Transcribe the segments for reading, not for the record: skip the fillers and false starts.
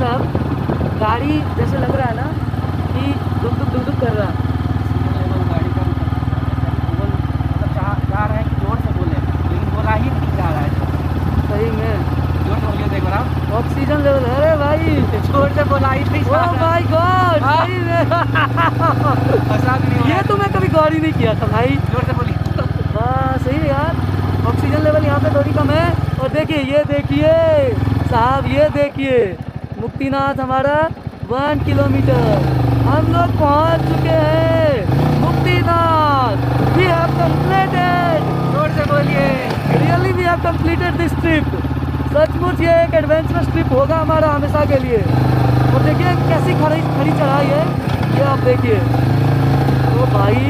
साहब गाड़ी जैसे लग रहा है ना कि दुक दुक कर रहा है। लेवल गाड़ी का बोल मतलब चाह रहा है कि जोर से बोले, लेकिन बोला ही नहीं जा रहा है। सही में जोर से बोलिए देख रहा हूँ। ऑक्सीजन लेवल, अरे भाई जोर से बोला ही नहीं जा ओ रहा। माय गॉड, हाँ। सही में ऐसा भी नहीं हो रहा ये है। तो मैं कभी गौर ही नहीं किया था भाई। जोर से बोलिए। हाँ सही है यार, ऑक्सीजन लेवल यहाँ पे थोड़ी कम है। और देखिए ये देखिए साहब, ये देखिए मुक्तिनाथ हमारा 1 किलोमीटर हम लोग पहुँच चुके हैं मुक्तिनाथ। वी हैव कंप्लीटेड, जोर से बोलिए। Really we have completed this trip. सचमुच ये एक एडवेंचरस ट्रिप होगा हमारा हमेशा के लिए। और देखिए कैसी खड़ी खड़ी चढ़ाई है, ये आप देखिए। तो भाई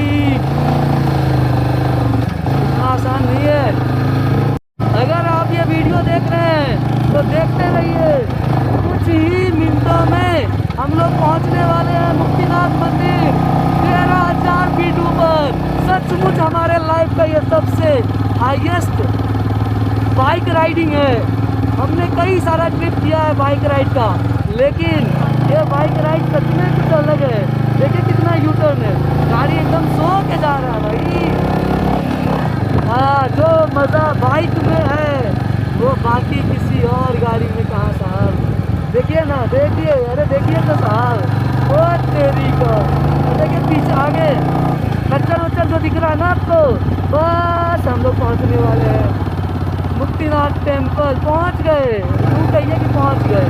इतना आसान नहीं है। अगर आप ये वीडियो देख रहे हैं तो देखते रहिए, कुछ ही मिनटों में हम लोग पहुंचने वाले हैं मुक्तिनाथ मंदिर 13,000 फीट ऊपर। सचमुच हमारे लाइफ का ये सबसे हाईएस्ट बाइक राइडिंग है। हमने कई सारा ट्रिप किया है बाइक राइड का, लेकिन ये बाइक राइड सच में कुछ अलग है। देखिए कितना यू टर्न है, गाड़ी एकदम सो के जा रहा है भाई। हाँ, जो मज़ा बाइक में है वो बाकी किसी और गाड़ी में कहाँ साहब। देखिए ना, देखिए, अरे देखिए तो साहब, ओ तेरी का। देखिए पीछे आगे कच्चर वच्चर जो दिख रहा है ना आपको, बस हम लोग पहुँचने वाले हैं मुक्तिनाथ टेम्पल। पहुँच गए, यूँ कहिए कि पहुँच गए।